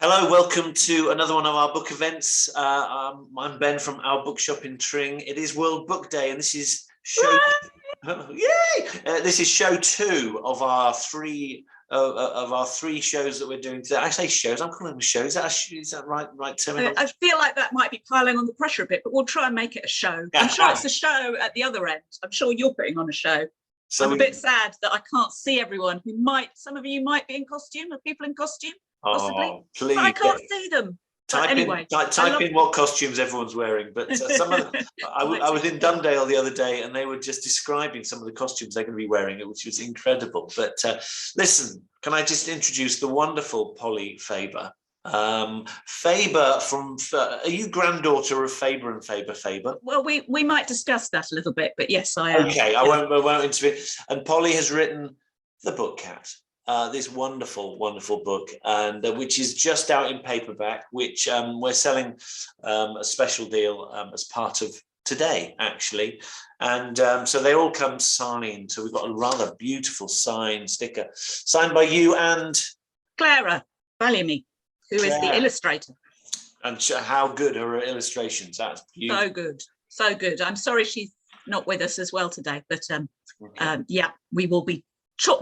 Hello, welcome to another one of our book events. I'm Ben from our Bookshop in Tring. It is World Book Day, and this is show. Yay! This is show 2 of our three shows that we're doing today. I say shows. I'm calling them shows. Is that right terminology? I feel like that might be piling on the pressure a bit, but we'll try and make it a show. I'm sure it's a show at the other end. I'm sure you're putting on a show. So I'm a bit sad that I can't see everyone who might. Some of you might be in costume, or people in costume. Possibly. Oh, please! But I can't see them. Type in what costumes everyone's wearing. But some of them, I was in Dundale the other day, and they were just describing some of the costumes they're going to be wearing, which was incredible. But listen, can I just introduce the wonderful Polly Faber? Faber from. Are you granddaughter of Faber and Faber? Well, we might discuss that a little bit, but yes, I am. Okay, I won't intervene. And Polly has written The Book Cat. This wonderful book, and which is just out in paperback, which we're selling a special deal as part of today, actually. And so they all come signed. So we've got a rather beautiful sticker signed by you and Clara Valiamy, who is the illustrator. And how good are her illustrations? That's beautiful. So good. I'm sorry she's not with us as well today, but yeah, we will be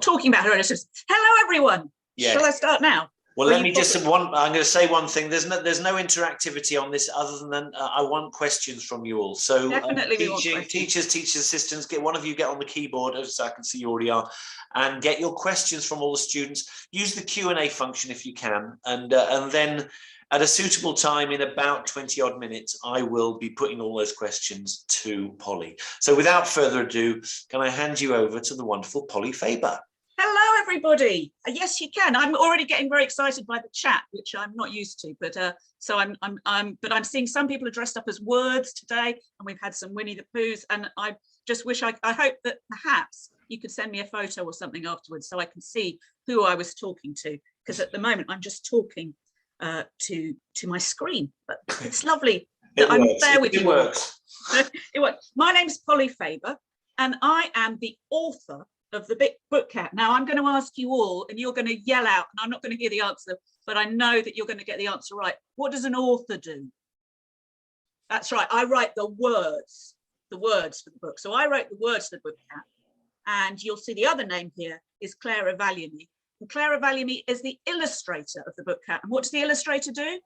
talking about her illustrations. Hello, everyone. Yes. Shall I start now? Well, let me just I'm going to say one thing. There's no interactivity on this other than I want questions from you all. So definitely teachers, assistants, get one of you get on the keyboard, so I can see you already are, and get your questions from all the students. Use the Q&A function if you can, and then at a suitable time in about 20 odd minutes, I will be putting all those questions to Polly. So without further ado, can I hand you over to the wonderful Polly Faber? Hello, everybody. Yes, you can. I'm already getting very excited by the chat, which I'm not used to, but so I'm seeing some people are dressed up as words today, and we've had some Winnie the Poohs, and I just wish I hope that perhaps you could send me a photo or something afterwards so I can see who I was talking to, because at the moment I'm just talking to my screen, but it's lovely that I'm there with you. It works. It works. My name's Polly Faber, and I am the author of the Book Cat. Now I'm going to ask you all, and you're going to yell out, and I'm not going to hear the answer, but I know that you're going to get the answer right. What does an author do? That's right. I write the words for the book. So I wrote the words for the Book Cat, and you'll see the other name here is Clara Valiamy. And Clara Valiamy is the illustrator of the Book Cat. And what does the illustrator do?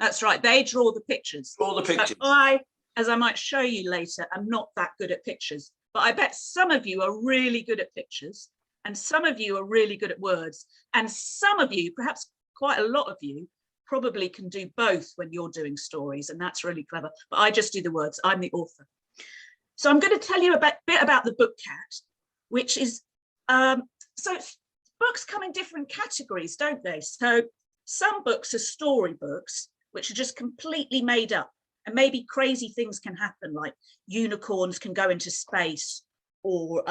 That's right, they draw the pictures. Draw the pictures. I, as I might show you later, am not that good at pictures, but I bet some of you are really good at pictures, and some of you are really good at words, and some of you, perhaps quite a lot of you, probably can do both when you're doing stories, and that's really clever. But I just do the words. I'm the author. So I'm going to tell you a bit about the Book Cat, which is books come in different categories, don't they? So some books are storybooks, which are just completely made up, and maybe crazy things can happen, like unicorns can go into space, or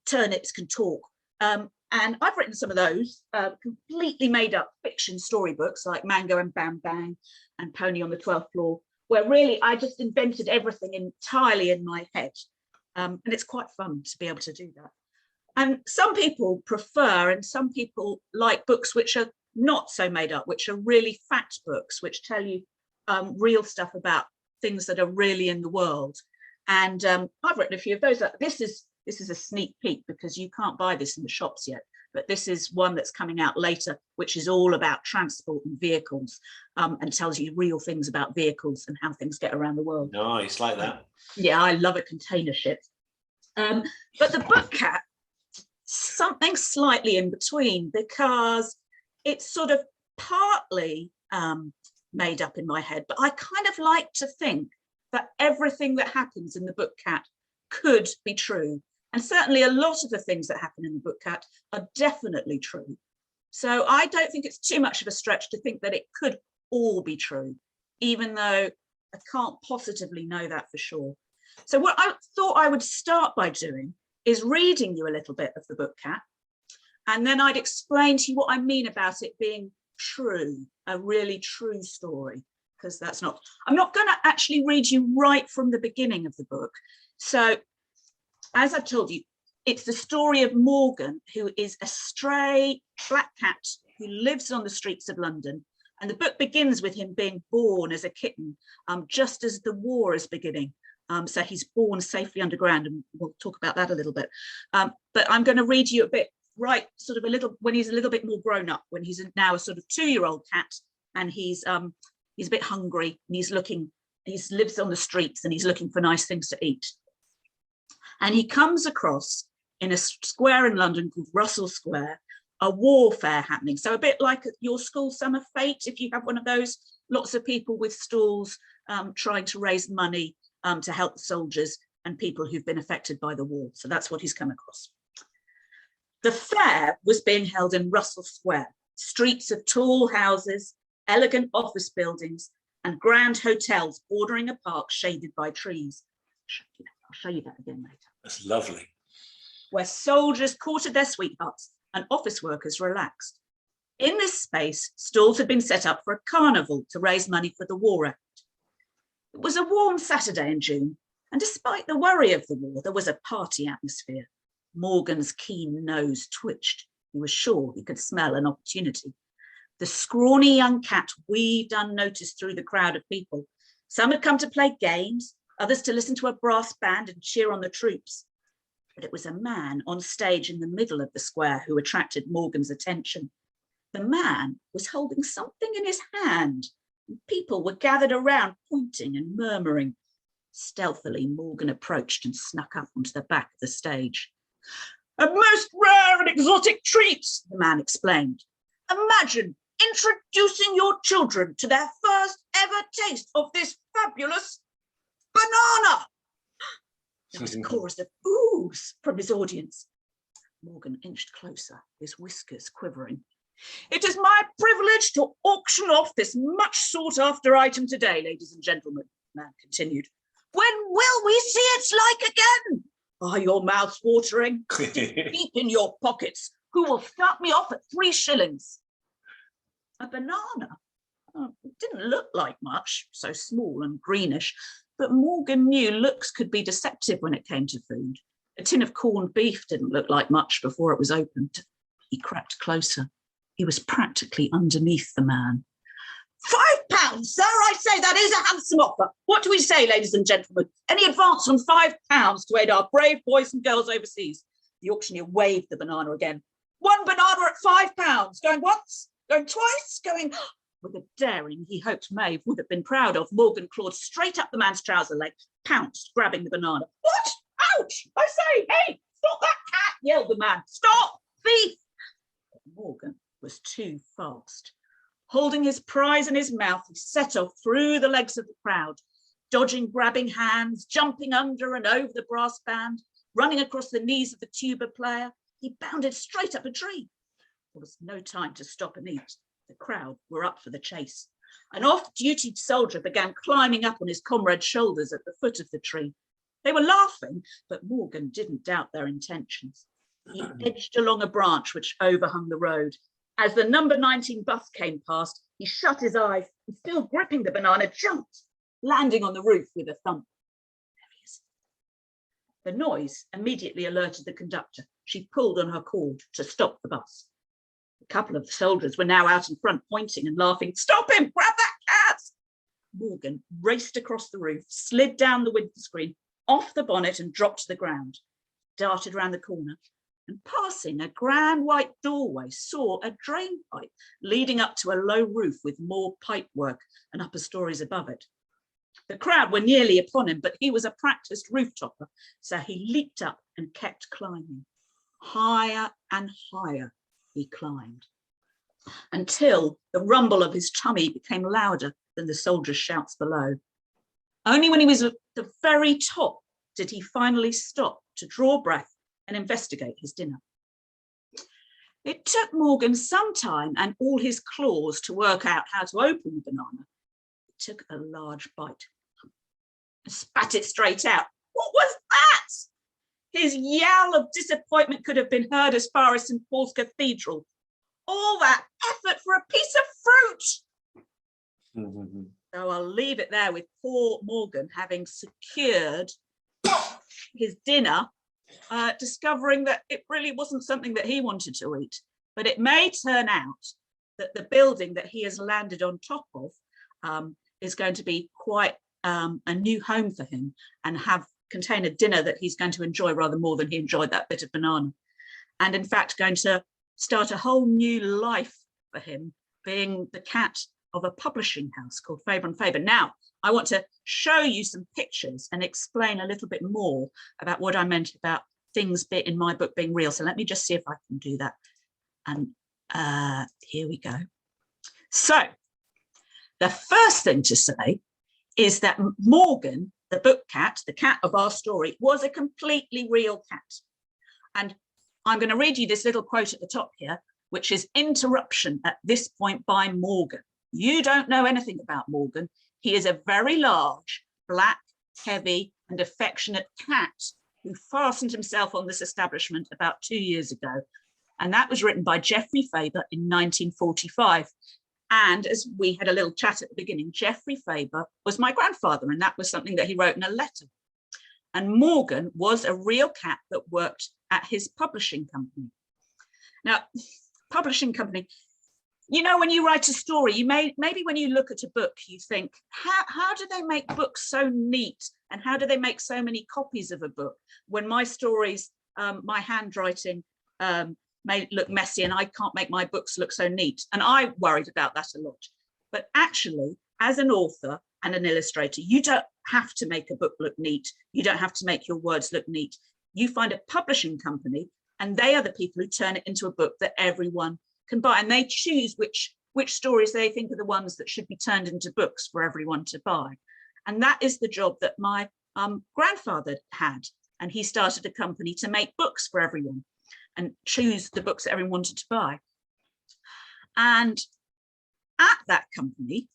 turnips can talk. And I've written some of those completely made up fiction storybooks, like Mango and Bang Bang and Pony on the 12th Floor, where really I just invented everything entirely in my head. And it's quite fun to be able to do that. And some people prefer, and some people like books which are not so made up, which are really fact books, which tell you real stuff about things that are really in the world. And I've written a few of those. This is a sneak peek, because you can't buy this in the shops yet, but this is one that's coming out later, which is all about transport and vehicles, and tells you real things about vehicles and how things get around the world. Nice, like that. Yeah, I love a container ship. But the Book Cat, something slightly in between, because it's sort of partly made up in my head, but I kind of like to think that everything that happens in the Book Cat could be true, and certainly a lot of the things that happen in the Book Cat are definitely true. So I don't think it's too much of a stretch to think that it could all be true, even though I can't positively know that for sure. So what I thought I would start by doing is reading you a little bit of the Book Cat, and then I'd explain to you what I mean about it being true, a really true story, because I'm not going to actually read you right from the beginning of the book. So as I told you, it's the story of Morgan, who is a stray black cat who lives on the streets of London. And the book begins with him being born as a kitten, just as the war is beginning. So he's born safely underground, and we'll talk about that a little bit. But I'm going to read you a bit, sort of a little, when he's a little bit more grown up, when he's now a sort of 2-year-old cat, and he's a bit hungry, and he lives on the streets, and he's looking for nice things to eat. And he comes across, in a square in London called Russell Square, a warfare happening. So a bit like your school summer fete, if you have one of those, lots of people with stalls trying to raise money to help the soldiers and people who've been affected by the war. So that's what he's come across. The fair was being held in Russell Square, streets of tall houses, elegant office buildings, and grand hotels bordering a park shaded by trees. I'll show you that again later. That's lovely. Where soldiers courted their sweethearts and office workers relaxed. In this space, stalls had been set up for a carnival to raise money for the war effort. It was a warm Saturday in June, and despite the worry of the war, there was a party atmosphere. Morgan's keen nose twitched. He was sure he could smell an opportunity. The scrawny young cat weaved unnoticed through the crowd of people. Some had come to play games, others to listen to a brass band and cheer on the troops. But it was a man on stage in the middle of the square who attracted Morgan's attention. The man was holding something in his hand, and people were gathered around, pointing and murmuring. Stealthily, Morgan approached and snuck up onto the back of the stage. "A most rare and exotic treat," the man explained. "Imagine introducing your children to their first ever taste of this fabulous banana." There was a chorus of oohs from his audience. Morgan inched closer, his whiskers quivering. "It is my privilege to auction off this much sought after item today, ladies and gentlemen," the man continued. "When will we see its like again? Are your mouths watering? Deep in your pockets. Who will start me off at 3 shillings? A banana? It didn't look like much, so small and greenish. But Morgan knew looks could be deceptive when it came to food. A tin of corned beef didn't look like much before it was opened. He crept closer. He was practically underneath the man. £5, sir, I say that is a handsome offer. What do we say, ladies and gentlemen? Any advance on £5 to aid our brave boys and girls overseas?" The auctioneer waved the banana again. "1 banana at £5. Going once, going twice, going..." With a daring he hoped Maeve would have been proud of, Morgan clawed straight up the man's trouser leg, pounced, grabbing the banana. "What? Ouch! I say, hey, stop that cat!" yelled the man. "Stop, thief!" But Morgan was too fast. Holding his prize in his mouth, he set off through the legs of the crowd, dodging grabbing hands, jumping under and over the brass band, running across the knees of the tuba player. He bounded straight up a tree. There was no time to stop and eat. The crowd were up for the chase. An off-duty soldier began climbing up on his comrade's shoulders at the foot of the tree. They were laughing, but Morgan didn't doubt their intentions. He edged along a branch which overhung the road. As the number 19 bus came past, he shut his eyes and, still gripping the banana, jumped, landing on the roof with a thump. There he is. The noise immediately alerted the conductor. She pulled on her cord to stop the bus. A couple of the soldiers were now out in front, pointing and laughing. "Stop him! Grab that cat!" Morgan raced across the roof, slid down the window screen, off the bonnet and dropped to the ground, darted round the corner, and passing a grand white doorway, saw a drain pipe leading up to a low roof with more pipe work and upper stories above it. The crowd were nearly upon him, but he was a practiced roof topper, so he leaped up and kept climbing. Higher and higher he climbed, until the rumble of his tummy became louder than the soldiers' shouts below. Only when he was at the very top did he finally stop to draw breath and investigate his dinner. It took Morgan some time and all his claws to work out how to open the banana. He took a large bite and spat it straight out. What was that? His yowl of disappointment could have been heard as far as St. Paul's Cathedral. All that effort for a piece of fruit. So I'll leave it there with poor Morgan having secured his dinner, discovering that it really wasn't something that he wanted to eat. But it may turn out that the building that he has landed on top of is going to be quite a new home for him, and contain a dinner that he's going to enjoy rather more than he enjoyed that bit of banana. And in fact, going to start a whole new life for him, being the cat of a publishing house called Faber and Faber. Now, I want to show you some pictures and explain a little bit more about what I meant about things in my book being real. So let me just see if I can do that. And here we go. So the first thing to say is that Morgan, the book cat, the cat of our story, was a completely real cat. And I'm going to read you this little quote at the top here, which is "Interruption at this point by Morgan. You don't know anything about Morgan. He is a very large, black, heavy and affectionate cat who fastened himself on this establishment about 2 years ago." And that was written by Geoffrey Faber in 1945. And as we had a little chat at the beginning, Geoffrey Faber was my grandfather, and that was something that he wrote in a letter. And Morgan was a real cat that worked at his publishing company. Now, publishing company, you know, when you write a story, you maybe when you look at a book, you think, how do they make books so neat? And how do they make so many copies of a book when my stories, my handwriting may look messy and I can't make my books look so neat? And I worried about that a lot. But actually, as an author and an illustrator, you don't have to make a book look neat. You don't have to make your words look neat. You find a publishing company and they are the people who turn it into a book that everyone can buy. And they choose which stories they think are the ones that should be turned into books for everyone to buy. And that is the job that my grandfather had. And he started a company to make books for everyone and choose the books that everyone wanted to buy. And at that company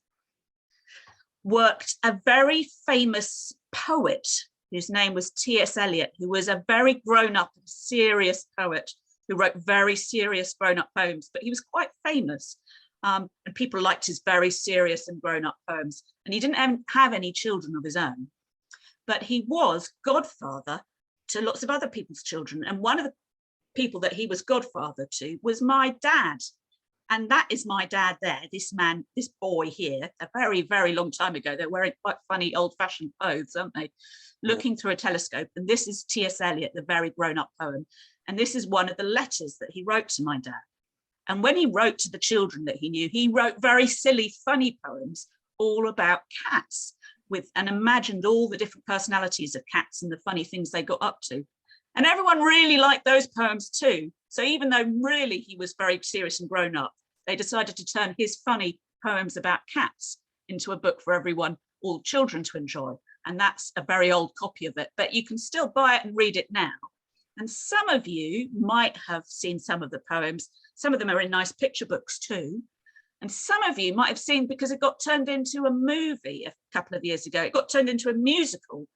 worked a very famous poet whose name was T.S. Eliot, who was a very grown-up and serious poet who wrote very serious grown-up poems, but he was quite famous. And people liked his very serious and grown-up poems. And he didn't have any children of his own, but he was godfather to lots of other people's children. And one of the people that he was godfather to was my dad. And that is my dad there, this man, this boy here, a very, very long time ago. They're wearing quite funny old-fashioned clothes, aren't they? Looking through a telescope. And this is T.S. Eliot, the very grown-up poem. And this is one of the letters that he wrote to my dad. And when he wrote to the children that he knew, he wrote very silly, funny poems all about cats and imagined all the different personalities of cats and the funny things they got up to. And everyone really liked those poems too. So even though really he was very serious and grown up, they decided to turn his funny poems about cats into a book for everyone, all children to enjoy. And that's a very old copy of it, but you can still buy it and read it now. And some of you might have seen some of the poems. Some of them are in nice picture books too. And some of you might have seen, because it got turned into a movie a couple of years ago, it got turned into a musical,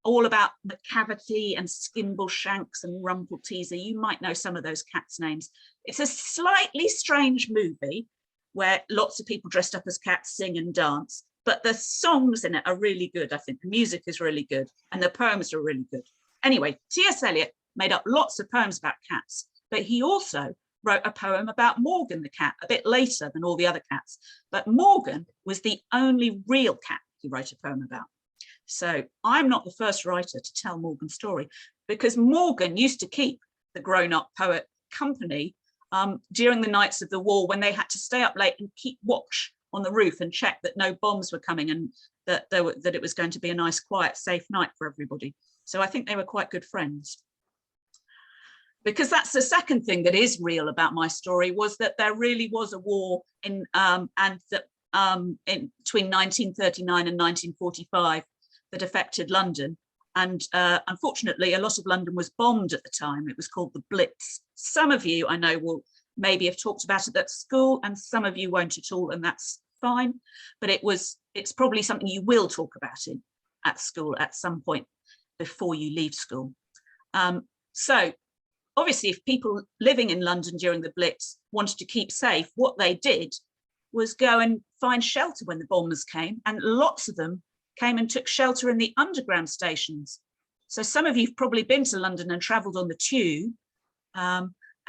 all about McCavity and Skimbleshanks and Rumpelteazer. You might know some of those cats' names. It's a slightly strange movie where lots of people dressed up as cats sing and dance, but the songs in it are really good. I think the music is really good and the poems are really good. Anyway, T.S. Eliot made up lots of poems about cats, but he also wrote a poem about Morgan the cat a bit later than all the other cats. But Morgan was the only real cat he wrote a poem about. So I'm not the first writer to tell Morgan's story, because Morgan used to keep the grown-up poet company during the nights of the war, when they had to stay up late and keep watch on the roof and check that no bombs were coming and that it was going to be a nice, quiet, safe night for everybody. So I think they were quite good friends. Because that's the second thing that is real about my story, was that there really was a war between 1939 and 1945 that affected London. And unfortunately, a lot of London was bombed at the time. It was called the Blitz. Some of you I know will maybe have talked about it at school, and some of you won't at all, and that's fine. But it's probably something you will talk about at school at some point before you leave school. So obviously, if people living in London during the Blitz wanted to keep safe, what they did was go and find shelter when the bombers came, and lots of them came and took shelter in the underground stations. So some of you have probably been to London and travelled on the tube,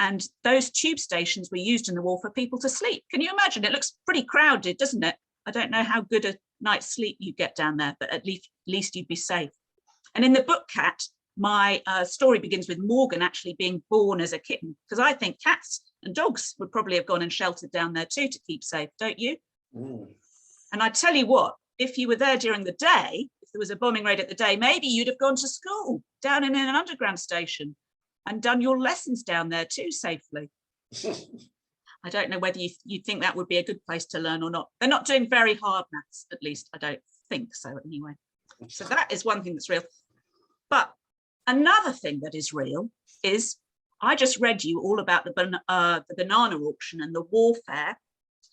And those tube stations were used in the war for people to sleep. Can you imagine? It looks pretty crowded, doesn't it? I don't know how good a night's sleep you get down there, but at least you'd be safe. And in the book Cat, my story begins with Morgan actually being born as a kitten, because I think cats and dogs would probably have gone and sheltered down there too to keep safe, don't you? Mm. And I tell you what, if you were there during the day, if there was a bombing raid at the day, maybe you'd have gone to school down in an underground station and done your lessons down there too safely. I don't know whether you think that would be a good place to learn or not. They're not doing very hard maths, at least I don't think so anyway. So that is one thing that's real. But another thing that is real is, I just read you all about the banana auction and the warfare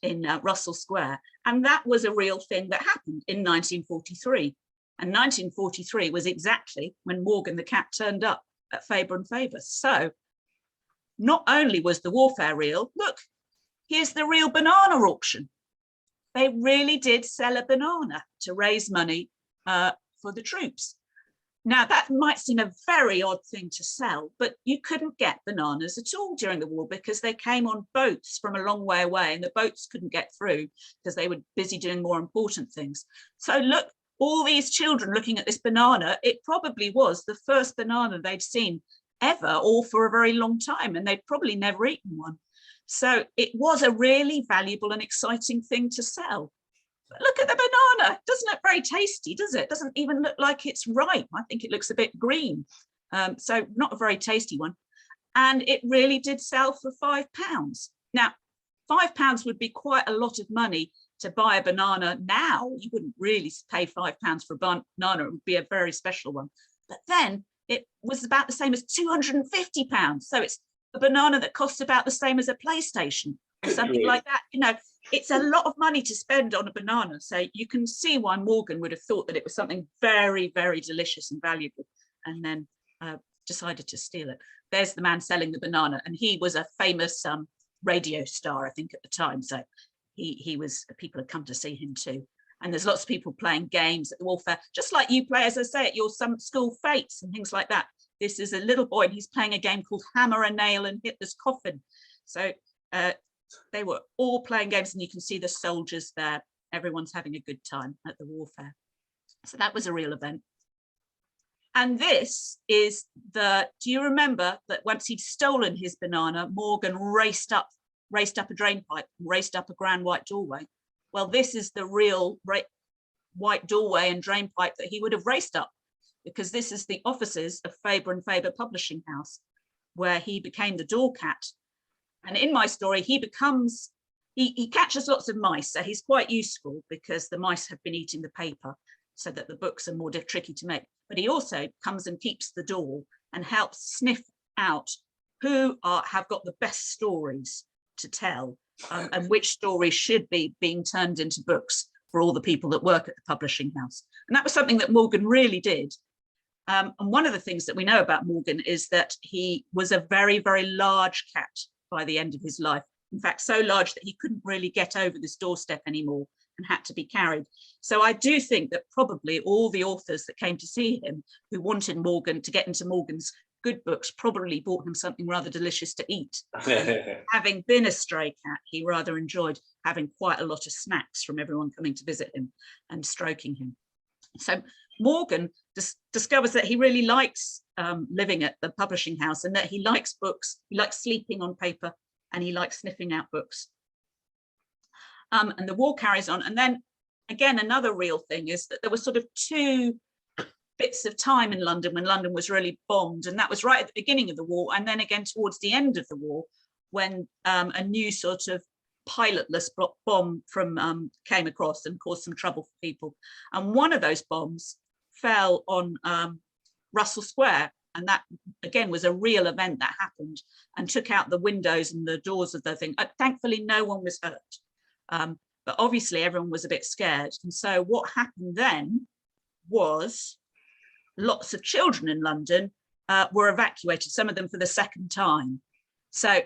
in Russell Square. And that was a real thing that happened in 1943. And 1943 was exactly when Morgan the cat turned up at Faber and Faber. So not only was the warfare real, look, here's the real banana auction. They really did sell a banana to raise money for the troops. Now, that might seem a very odd thing to sell, but you couldn't get bananas at all during the war because they came on boats from a long way away and the boats couldn't get through because they were busy doing more important things. So look, all these children looking at this banana, it probably was the first banana they'd seen ever or for a very long time, and they'd probably never eaten one. So it was a really valuable and exciting thing to sell. But look at the banana. It doesn't look very tasty, does it? It doesn't even look like it's ripe. I think it looks a bit green. So not a very tasty one. And it really did sell for £5. Now, £5 would be quite a lot of money to buy a banana now. You wouldn't really pay £5 for a banana. It would be a very special one. But then it was about the same as £250. So it's a banana that costs about the same as a PlayStation or something like that. You know, it's a lot of money to spend on a banana. So you can see why Morgan would have thought that it was something very, very delicious and valuable, and then decided to steal it. There's the man selling the banana, and he was a famous radio star, I think, at the time. So he was, people had come to see him too. And there's lots of people playing games at the warfare, just like you play, as I say, at your some school fates and things like that. This is a little boy, and he's playing a game called Hammer and Nail in Hitler's Coffin. So they were all playing games, and you can see the soldiers there. Everyone's having a good time at the warfare. So that was a real event. And this is do you remember that once he'd stolen his banana, Morgan raced up a drain pipe, raced up a grand white doorway? Well, this is the real white doorway and drain pipe that he would have raced up, because this is the offices of Faber and Faber Publishing House, where he became the door cat. And in my story, he catches lots of mice, so he's quite useful because the mice have been eating the paper so that the books are more tricky to make. But he also comes and keeps the door and helps sniff out who have got the best stories to tell, and which stories should be being turned into books for all the people that work at the publishing house. And that was something that Morgan really did. And one of the things that we know about Morgan is that he was a very, very large cat by the end of his life. In fact, so large that he couldn't really get over this doorstep anymore and had to be carried. So I do think that probably all the authors that came to see him who wanted Morgan to get into Morgan's good books probably bought him something rather delicious to eat. Having been a stray cat, he rather enjoyed having quite a lot of snacks from everyone coming to visit him and stroking him. So Morgan discovers that he really likes living at the publishing house, and that he likes books, he likes sleeping on paper, and he likes sniffing out books. And the war carries on. And then again, another real thing is that there were sort of two bits of time in London when London was really bombed, and that was right at the beginning of the war, and then again towards the end of the war, when a new sort of pilotless bomb from came across and caused some trouble for people. And one of those bombs fell on Russell Square, and that again was a real event that happened and took out the windows and the doors of the thing. Thankfully, no one was hurt, but obviously everyone was a bit scared. And so what happened then was lots of children in London were evacuated, some of them for the second time. So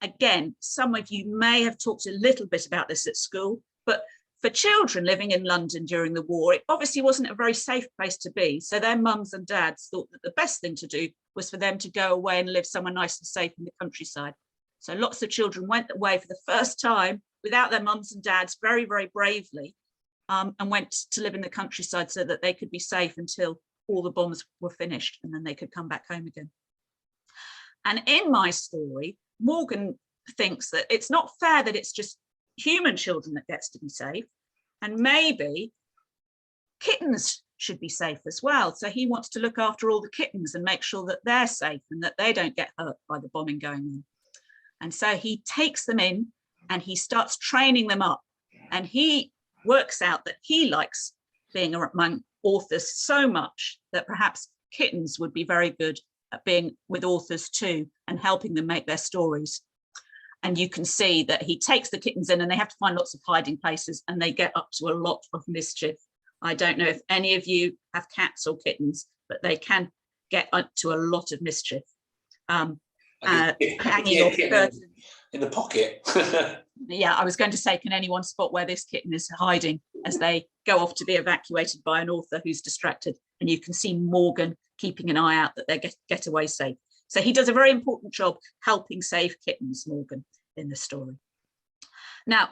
again, some of you may have talked a little bit about this at school, but for children living in London during the war, it obviously wasn't a very safe place to be. So their mums and dads thought that the best thing to do was for them to go away and live somewhere nice and safe in the countryside. So lots of children went away for the first time without their mums and dads, very, very bravely, and went to live in the countryside so that they could be safe until all the bombs were finished, and then they could come back home again. And in my story, Morgan thinks that it's not fair that it's just human children that gets to be safe, and maybe kittens should be safe as well. So he wants to look after all the kittens and make sure that they're safe and that they don't get hurt by the bombing going on. And so he takes them in and he starts training them up, and he works out that he likes being among authors so much that perhaps kittens would be very good at being with authors too and helping them make their stories. And you can see that he takes the kittens in and they have to find lots of hiding places, and they get up to a lot of mischief. I don't know if any of you have cats or kittens, but they can get up to a lot of mischief. Hanging off curtains. In the pocket. Yeah, I was going to say, can anyone spot where this kitten is hiding as they go off to be evacuated by an author who's distracted? And you can see Morgan keeping an eye out that they get away safe. So he does a very important job helping save kittens, Morgan, in the story. Now,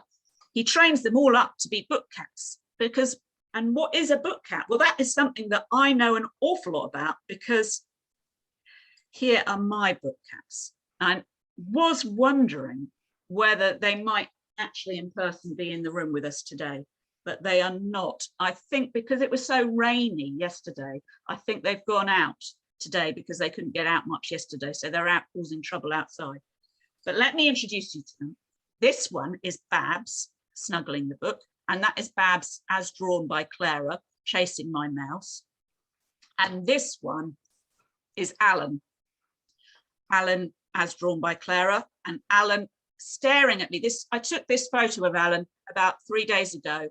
he trains them all up to be book cats because, and what is a book cat? Well, that is something that I know an awful lot about, because here are my book cats. I was wondering whether they might actually in person be in the room with us today, but they are not. I think because it was so rainy yesterday, I think they've gone out today because they couldn't get out much yesterday. So they're out causing trouble outside. But let me introduce you to them. This one is Babs snuggling the book, and that is Babs as drawn by Clara, chasing my mouse. And this one is Alan. Alan as drawn by Clara, and Alan staring at me. I took this photo of Alan about 3 days ago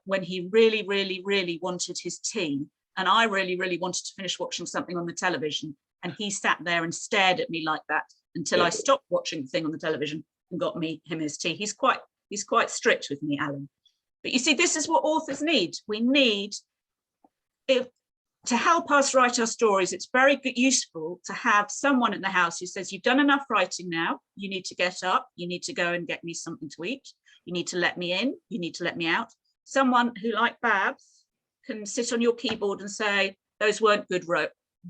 when he really, really, really wanted his tea. And I really, really wanted to finish watching something on the television. And he sat there and stared at me like that until I stopped watching the thing on the television and got him his tea. He's quite strict with me, Alan. But you see, this is what authors need. We need, to help us write our stories, it's very useful to have someone in the house who says, you've done enough writing now, you need to get up, you need to go and get me something to eat, you need to let me in, you need to let me out. Someone who, like Babs, can sit on your keyboard and say, those weren't good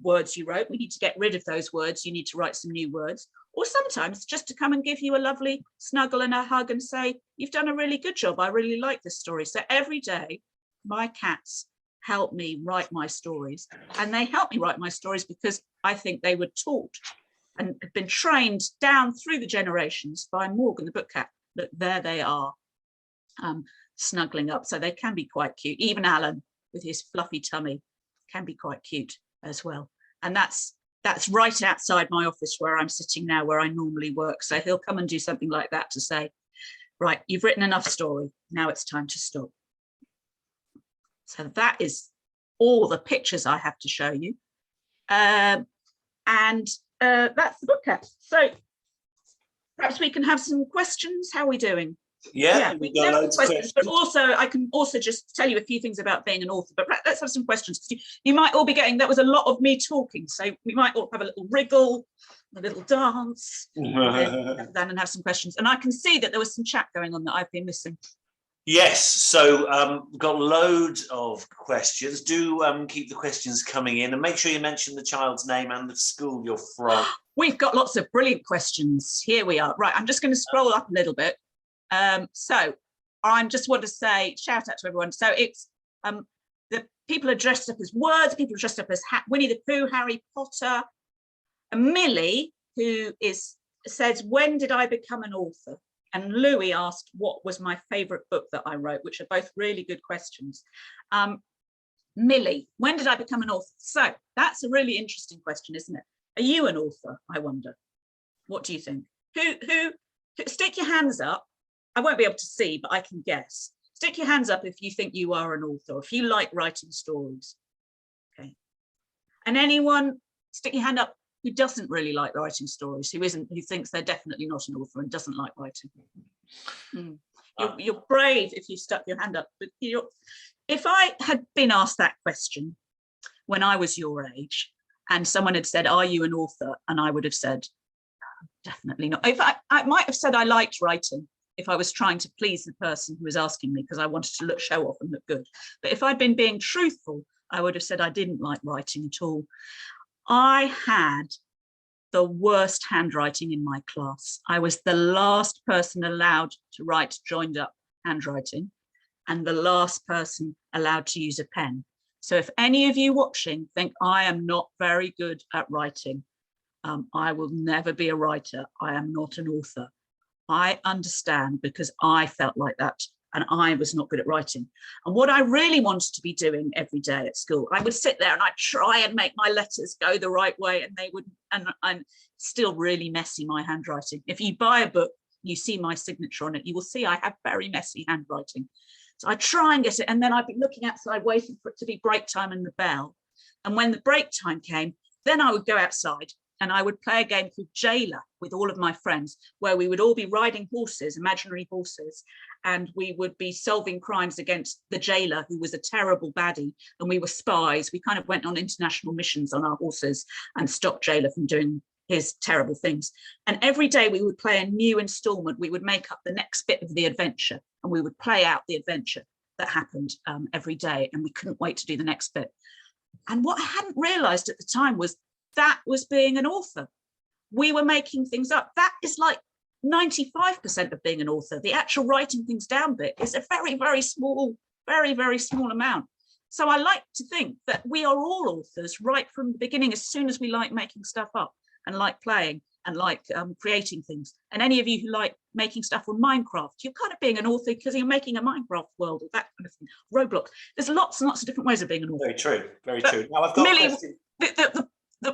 words you wrote, we need to get rid of those words, you need to write some new words. Or sometimes just to come and give you a lovely snuggle and a hug and say, you've done a really good job, I really like this story. So every day, my cats help me write my stories, and they help me write my stories because I think they were taught and have been trained down through the generations by Morgan the book cat. Look, there they are, snuggling up, so they can be quite cute. Even Alan with his fluffy tummy can be quite cute as well. And that's right outside my office where I'm sitting now, where I normally work. So he'll come and do something like that to say, right, you've written enough story, now it's time to stop. So that is all the pictures I have to show you. And that's the book cat. So perhaps we can have some questions. How are we doing? Yeah, we can have some questions, but also I can also just tell you a few things about being an author, but let's have some questions, because you might all be getting, that was a lot of me talking, so we might all have a little wriggle, a little dance, and have some questions. And I can see that there was some chat going on that I've been missing. Yes, so we've got loads of questions. Do keep the questions coming in, and make sure you mention the child's name and the school you're from. We've got lots of brilliant questions. Here we are. Right, I'm just going to scroll up a little bit. So I just want to say, shout out to everyone. So it's the people are dressed up as words, people are dressed up as Winnie the Pooh, Harry Potter. And Millie, who says, when did I become an author? And Louis asked, what was my favourite book that I wrote, which are both really good questions. Millie, when did I become an author? So that's a really interesting question, isn't it? Are you an author, I wonder? What do you think? Who stick your hands up. I won't be able to see, but I can guess. Stick your hands up if you think you are an author, if you like writing stories. Okay. And anyone, stick your hand up who doesn't really like writing stories, who thinks they're definitely not an author and doesn't like writing. You're brave if you stuck your hand up, but if I had been asked that question when I was your age, and someone had said, "Are you an author?" And I would have said, "Definitely not." In fact, I might have said I liked writing if I was trying to please the person who was asking me, because I wanted to show off and look good. But if I'd been being truthful, I would have said I didn't like writing at all. I had the worst handwriting in my class. I was the last person allowed to write joined up handwriting and the last person allowed to use a pen. So if any of you watching think I am not very good at writing, I will never be a writer. I am not an author. I understand, because I felt like that and I was not good at writing. And what I really wanted to be doing every day at school, I would sit there and I'd try and make my letters go the right way, and they wouldn't, and I'm still really messy, my handwriting. If you buy a book, you see my signature on it, you will see I have very messy handwriting. So I try and get it, and then I'd be looking outside waiting for it to be break time and the bell. And when the break time came, then I would go outside and I would play a game called Jailer with all of my friends, where we would all be riding horses, imaginary horses, and we would be solving crimes against the jailer, who was a terrible baddie, and we were spies. We kind of went on international missions on our horses and stopped Jailer from doing his terrible things. And every day we would play a new installment. We would make up the next bit of the adventure, and we would play out the adventure that happened every day, and we couldn't wait to do the next bit. And what I hadn't realized at the time was that was being an author. We were making things up. That is like 95% of being an author. The actual writing things down bit is a very, very small amount. So I like to think that we are all authors right from the beginning, as soon as we like making stuff up and like playing and like creating things. And any of you who like making stuff on Minecraft, you're kind of being an author because you're making a Minecraft world or that kind of thing. Roblox. There's lots and lots of different ways of being an author. Very true, very true. Now I've got Millie,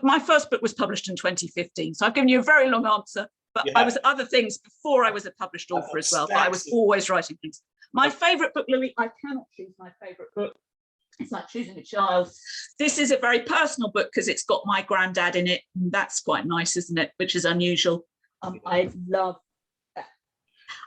my first book was published in 2015, so I've given you a very long answer, but I was other things before I was a published author as well, but I was always writing things. My favourite book, Louis, I cannot choose my favourite book. It's like choosing a child. This is a very personal book because it's got my granddad in it, and that's quite nice, isn't it? Which is unusual. I love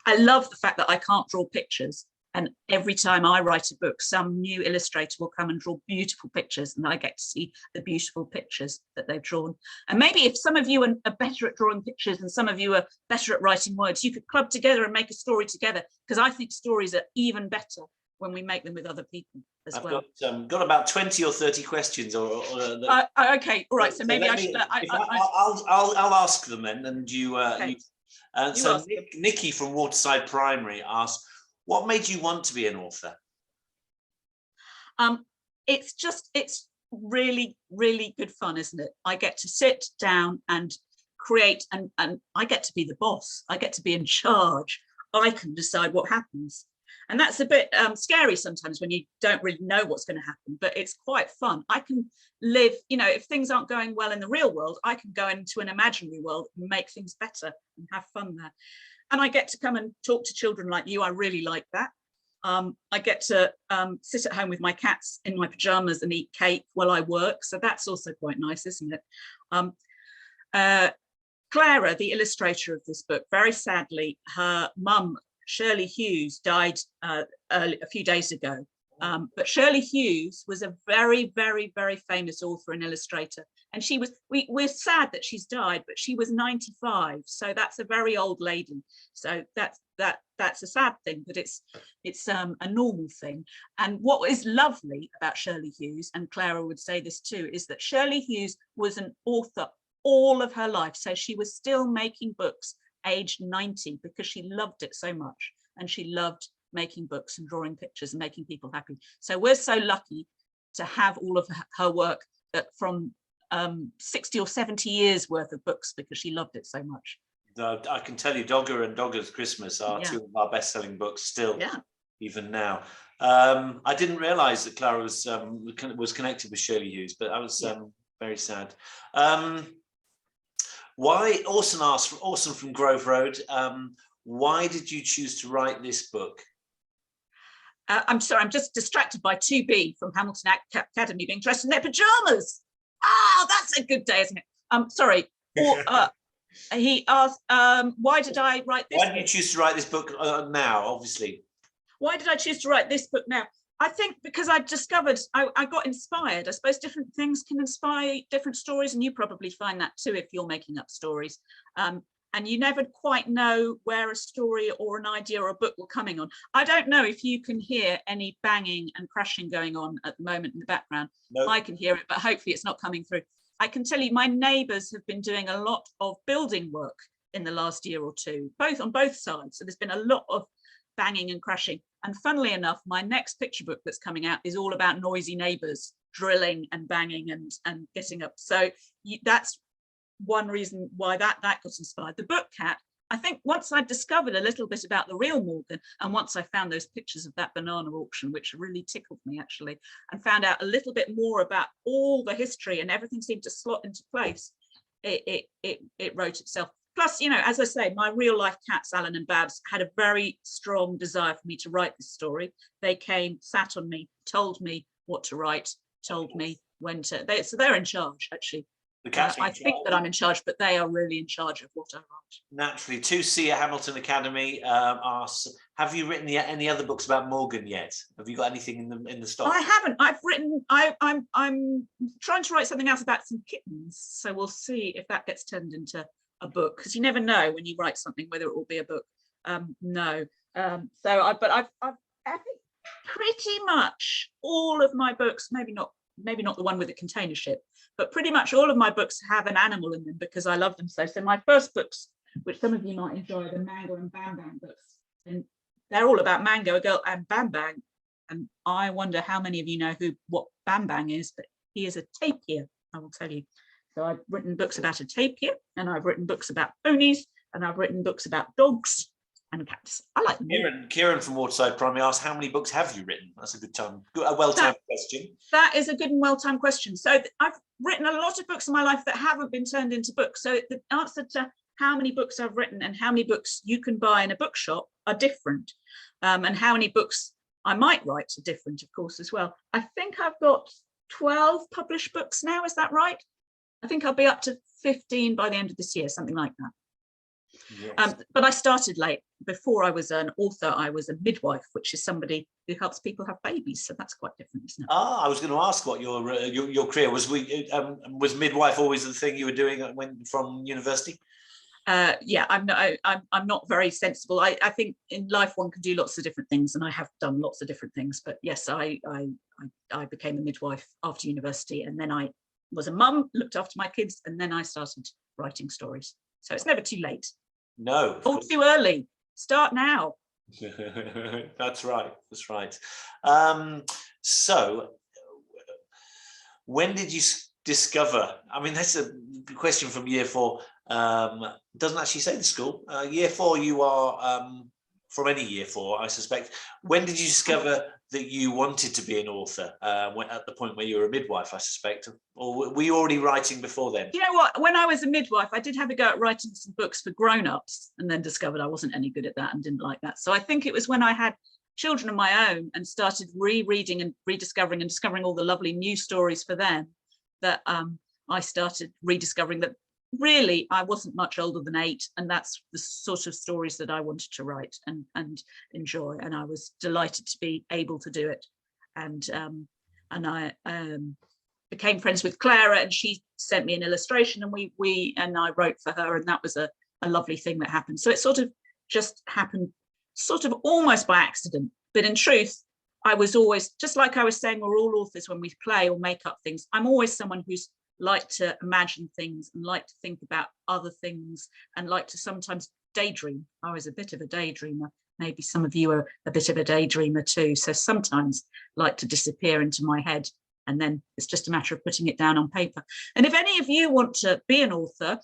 the fact that I can't draw pictures. And every time I write a book, some new illustrator will come and draw beautiful pictures, and I get to see the beautiful pictures that they've drawn. And maybe if some of you are better at drawing pictures and some of you are better at writing words, you could club together and make a story together, because I think stories are even better when we make them with other people as well. I've got about 20 or 30 questions. Okay, all right. So maybe I should. I'll ask them then, and you. Okay. So Nikki from Waterside Primary asked, what made you want to be an author? It's really, really good fun, isn't it? I get to sit down and create, and I get to be the boss. I get to be in charge. I can decide what happens. And that's a bit scary sometimes when you don't really know what's going to happen, but it's quite fun. I can live, if things aren't going well in the real world, I can go into an imaginary world and make things better and have fun there. And I get to come and talk to children like you. I really like that. I get to sit at home with my cats in my pajamas and eat cake while I work. So that's also quite nice, isn't it? Clara, the illustrator of this book, very sadly, her mum, Shirley Hughes, died a few days ago. But Shirley Hughes was a very, very, very famous author and illustrator. And we're sad that she's died, but she was 95. So that's a very old lady. So that's a sad thing, but it's a normal thing. And what is lovely about Shirley Hughes, and Clara would say this too, is that Shirley Hughes was an author all of her life. So she was still making books aged 90 because she loved it so much. And she loved making books and drawing pictures and making people happy. So we're so lucky to have all of her work from 60 or 70 years worth of books, because she loved it so much. I can tell you Dogger and Dogger's Christmas are two of our best-selling books still, even now. I didn't realize that Clara was connected with Shirley Hughes, but I was very sad. Why, Orson from Grove Road, why did you choose to write this book? I'm sorry, I'm just distracted by 2B from Hamilton Academy being dressed in their pajamas. Ah, that's a good day, isn't it? Sorry. He asked, why did I write this? Why did you choose to write this book now, obviously? Why did I choose to write this book now? I think because I discovered, I got inspired. I suppose different things can inspire different stories, and you probably find that too if you're making up stories. And you never quite know where a story or an idea or a book will coming on. I don't know if you can hear any banging and crashing going on at the moment in the background. Nope. I can hear it, but hopefully it's not coming through. I can tell you my neighbours have been doing a lot of building work in the last year or two, on both sides. So there's been a lot of banging and crashing. And funnily enough, my next picture book that's coming out is all about noisy neighbours drilling and banging and getting up. So that's one reason why that got inspired. The book cat, I think once I discovered a little bit about the real Morgan, and once I found those pictures of that banana auction, which really tickled me actually, and found out a little bit more about all the history and everything seemed to slot into place, it wrote itself. Plus, you know, as I say, my real life cats, Alan and Babs, had a very strong desire for me to write this story. They came, sat on me, told me what to write, told me when to, so they're in charge actually. The cats I think that I'm in charge, but they are really in charge of what I write. Naturally, 2C at Hamilton Academy asks, have you written any other books about Morgan yet? Have you got anything in the stock? I haven't. I've written. I'm trying to write something else about some kittens, so we'll see if that gets turned into a book, because you never know when you write something whether it will be a book. No. But I think pretty much all of my books, maybe not the one with the container ship, but pretty much all of my books have an animal in them because I love them so. So my first books, which some of you might enjoy, the Mango and Bang Bang books, and they're all about Mango, a girl, and Bang Bang. And I wonder how many of you know what Bang Bang is, but he is a tapir, I will tell you. So I've written books about a tapir, and I've written books about ponies, and I've written books about dogs and cats. I like them. Kieran from Waterside Primary asked, how many books have you written? That's a well-timed question. That is a good and well-timed question. So I've written a lot of books in my life that haven't been turned into books. So the answer to how many books I've written and how many books you can buy in a bookshop are different. And how many books I might write are different, of course, as well. I think I've got 12 published books now. Is that right? I think I'll be up to 15 by the end of this year, something like that. Yes. But I started late. Before I was an author, I was a midwife, which is somebody who helps people have babies. So that's quite different, isn't it? I was going to ask what your career was. Was midwife always the thing you were doing from university? Yeah, I'm not very sensible. I think in life one can do lots of different things, and I have done lots of different things. But yes, I became a midwife after university, and then I was a mum, looked after my kids, and then I started writing stories. So it's never too late. No. Or too early. Start now. That's right. That's right. So when did you discover? I mean, that's a question from year 4. Doesn't actually say the school. Year 4, you are from any year 4, I suspect. When did you discover that you wanted to be an author? At the point where you were a midwife, I suspect, or were you already writing before then? You know what? When I was a midwife, I did have a go at writing some books for grown-ups, and then discovered I wasn't any good at that and didn't like that. So I think it was when I had children of my own and started rereading and rediscovering and discovering all the lovely new stories for them that I started rediscovering that really I wasn't much older than 8, and that's the sort of stories that I wanted to write and enjoy, and I was delighted to be able to do it. And I became friends with Clara, and she sent me an illustration, and I wrote for her, and that was a lovely thing that happened. So it sort of just happened sort of almost by accident, but in truth I was always, just like I was saying, we're all authors when we play or make up things. I'm always someone who's like to imagine things and like to think about other things and like to sometimes daydream. I was a bit of a daydreamer. Maybe some of you are a bit of a daydreamer too. So sometimes like to disappear into my head, and then it's just a matter of putting it down on paper. And if any of you want to be an author,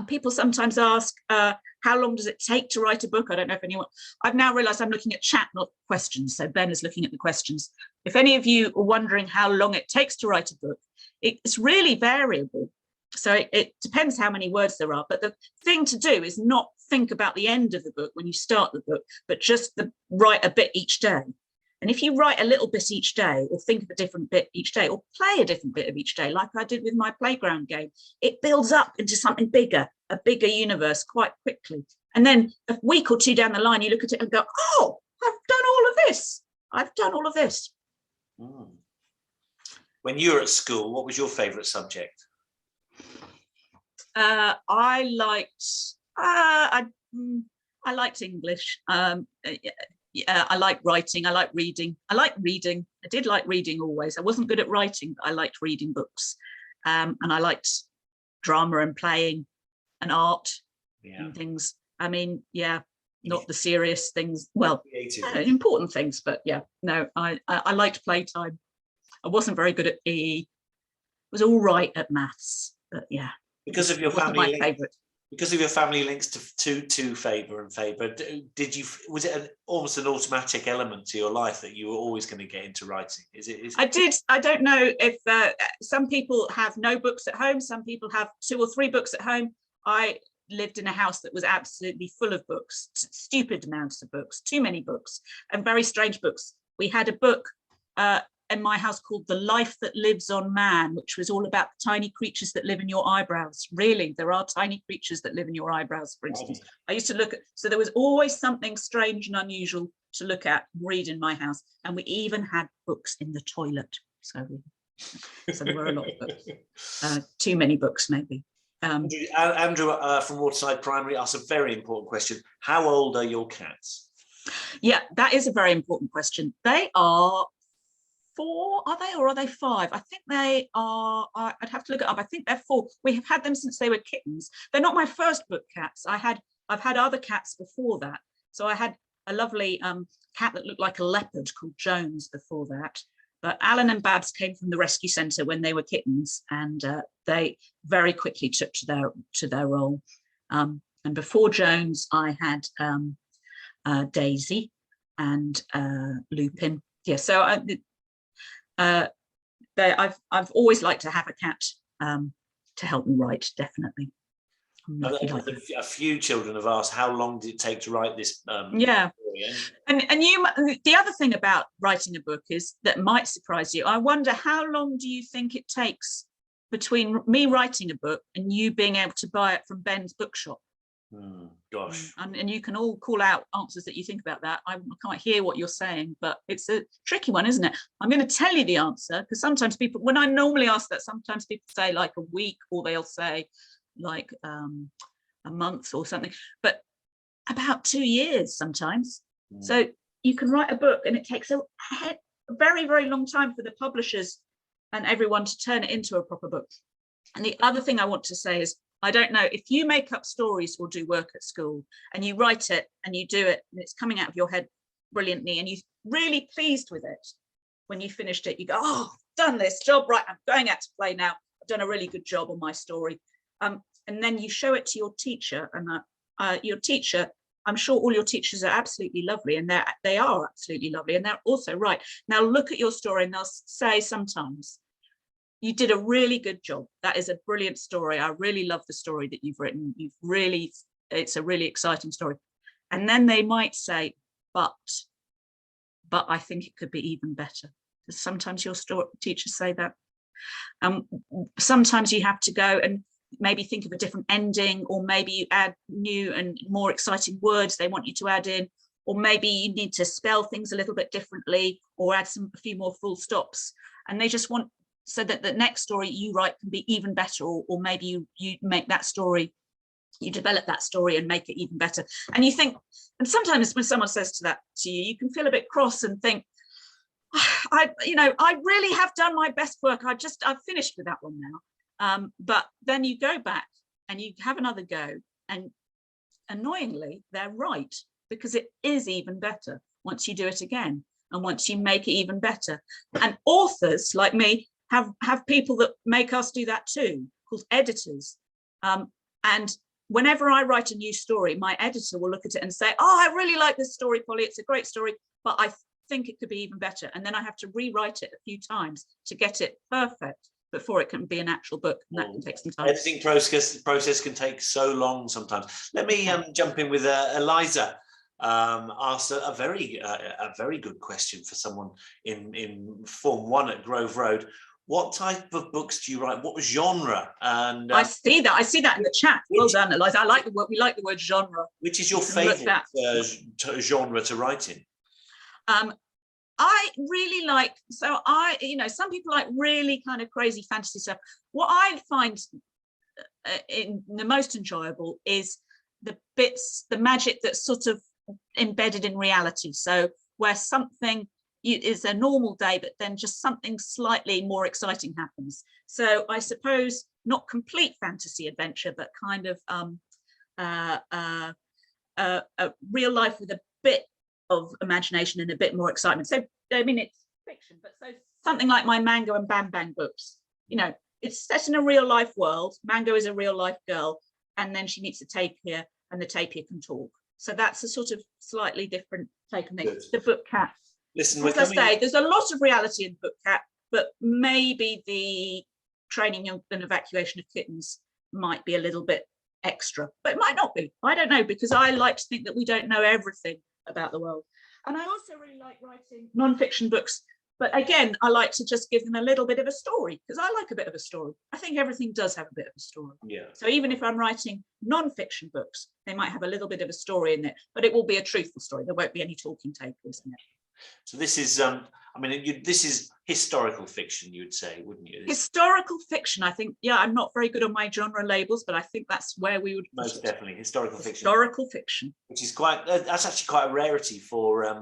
people sometimes ask, how long does it take to write a book? I don't know if anyone, I've now realized I'm looking at chat, not questions. So Ben is looking at the questions. If any of you are wondering how long it takes to write a book, it's really variable. So it depends how many words there are. But the thing to do is not think about the end of the book when you start the book, but just write a bit each day. And if you write a little bit each day, or think of a different bit each day, or play a different bit of each day, like I did with my playground game, it builds up into something bigger, a bigger universe quite quickly. And then a week or two down the line, you look at it and go, oh, I've done all of this. I've done all of this. Mm. When you were at school, what was your favourite subject? I liked English. I like writing. I like reading. I did like reading always. I wasn't good at writing, but I liked reading books. And I liked drama and playing and art and things. I mean, yeah, not the serious things. Well, important things, but yeah, no, I liked playtime. I wasn't very good at PE. Was all right at maths, but yeah. Because of your family, because of your family links to Faber and Faber, was it almost an automatic element to your life that you were always going to get into writing? I did. I don't know if some people have no books at home. Some people have 2 or 3 books at home. I lived in a house that was absolutely full of books, stupid amounts of books, too many books, and very strange books. We had a book in my house called The Life That Lives on Man, which was all about the tiny creatures that live in your eyebrows. Really, there are tiny creatures that live in your eyebrows, for instance. I used to look at, so there was always something strange and unusual to look at and read in my house. And we even had books in the toilet. So there were a lot of books. Too many books, maybe. Andrew from Waterside Primary asked a very important question. How old are your cats? Yeah, that is a very important question. They are 4, are they, or are they 5? I think they are. I'd have to look it up. I think they're 4. We have had them since they were kittens. They're not my first book cats. I've had other cats before that. So I had a lovely cat that looked like a leopard called Jones before that. But Alan and Babs came from the rescue centre when they were kittens, and they very quickly took to their role. And before Jones, I had Daisy and Lupin. Yeah, so I've always liked to have a cat to help me write, definitely. A few children have asked, how long did it take to write this? Yeah, and the other thing about writing a book is that might surprise you. I wonder, how long do you think it takes between me writing a book and you being able to buy it from Ben's Bookshop? Gosh. And you can all call out answers that you think about that. I can't hear what you're saying, but it's a tricky one, isn't it? I'm going to tell you the answer, because sometimes people, when I normally ask that, sometimes people say like a week, or they'll say like a month or something, but about 2 years sometimes. So you can write a book and it takes a very, very long time for the publishers and everyone to turn it into a proper book. And the other thing I want to say is, I don't know, if you make up stories or do work at school and you write it and you do it and it's coming out of your head brilliantly and you're really pleased with it, when you finished it, you go, oh, I've done this job right, I'm going out to play now, I've done a really good job on my story. And then you show it to your teacher, and your teacher, I'm sure all your teachers are absolutely lovely, and they are absolutely lovely, and they're also right. Now look at your story and they'll say sometimes, you did a really good job. That is a brilliant story. I really love the story that you've written. It's a really exciting story. And then they might say, but I think it could be even better. Sometimes your teachers say that. Sometimes you have to go and maybe think of a different ending, or maybe you add new and more exciting words they want you to add in, or maybe you need to spell things a little bit differently, or add a few more full stops. And they just want, so that the next story you write can be even better, or maybe you make that story, you develop that story and make it even better. And you think, and sometimes when someone says that to you, you can feel a bit cross and think, I really have done my best work. I've finished with that one now. But then you go back and you have another go, and annoyingly, they're right, because it is even better once you do it again and once you make it even better. And authors like me have people that make us do that too, called editors. And whenever I write a new story, my editor will look at it and say, oh, I really like this story, Polly, it's a great story, but I think it could be even better. And then I have to rewrite it a few times to get it perfect before it can be an actual book, and that can take some time. Editing process can take so long sometimes. Let me jump in with Eliza. Asked a very good question for someone in Form 1 at Grove Road. What type of books do you write? What genre? And I see that in the chat. Well done, Eliza. We like the word genre. Which is your favourite genre to write in? I really like, so some people like really kind of crazy fantasy stuff. What I find in the most enjoyable is the magic that's sort of embedded in reality. So where something is a normal day, but then just something slightly more exciting happens. So I suppose not complete fantasy adventure, but kind of a real life with a bit of imagination and a bit more excitement. So I mean, it's fiction, but so something like my Mango and Bang Bang books, it's set in a real life world. Mango is a real life girl, and then she meets a tapir, and the tapir can talk. So that's a sort of slightly different take on things. The book cat. Listen, as I say, there's a lot of reality in Book Cat, but maybe the training and evacuation of kittens might be a little bit extra, but it might not be. I don't know, because I like to think that we don't know everything about the world. And I also really like writing non-fiction books, but again, I like to just give them a little bit of a story, because I like a bit of a story. I think everything does have a bit of a story. Yeah. So even if I'm writing non-fiction books, they might have a little bit of a story in it, but it will be a truthful story. There won't be any talking tables in it. So this is, this is historical fiction, you would say, wouldn't you? Historical fiction, I think. Yeah, I'm not very good on my genre labels, but I think that's where we would most definitely historical fiction. Historical fiction, which is that's actually quite a rarity for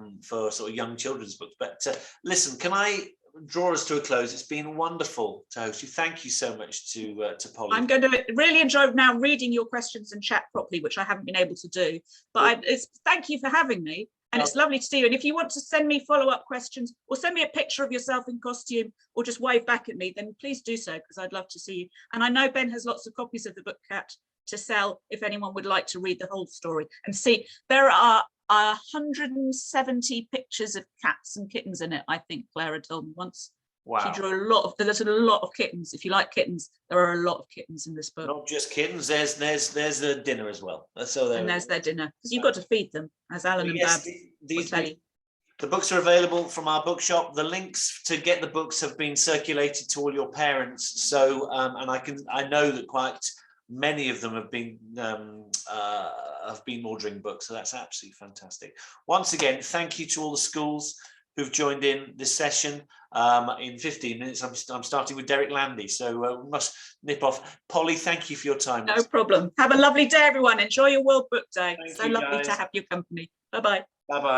sort of young children's books. But listen, can I draw us to a close? It's been wonderful to host you. Thank you so much to Polly. I'm going to really enjoy now reading your questions and chat properly, which I haven't been able to do. But thank you for having me. And it's lovely to see you. And if you want to send me follow-up questions or send me a picture of yourself in costume or just wave back at me, then please do so, because I'd love to see you. And I know Ben has lots of copies of the Book Cat to sell if anyone would like to read the whole story and see. There are 170 pictures of cats and kittens in it, I think Clara told me once. Wow. She drew there's a lot of kittens. If you like kittens, there are a lot of kittens in this book. Not just kittens, there's the dinner as well. So and there's their dinner, because you've got to feed them, as Alan and Bab will tell you. The books are available from our bookshop. The links to get the books have been circulated to all your parents. So and I know that quite many of them have been ordering books. So that's absolutely fantastic. Once again, thank you to all the schools who've joined in this session. In 15 minutes, I'm starting with Derek Landy, so we must nip off. Polly, thank you for your time. No problem. Have a lovely day, everyone. Enjoy your World Book Day. Thank so you, lovely guys. to have your company. Bye-bye. Bye-bye.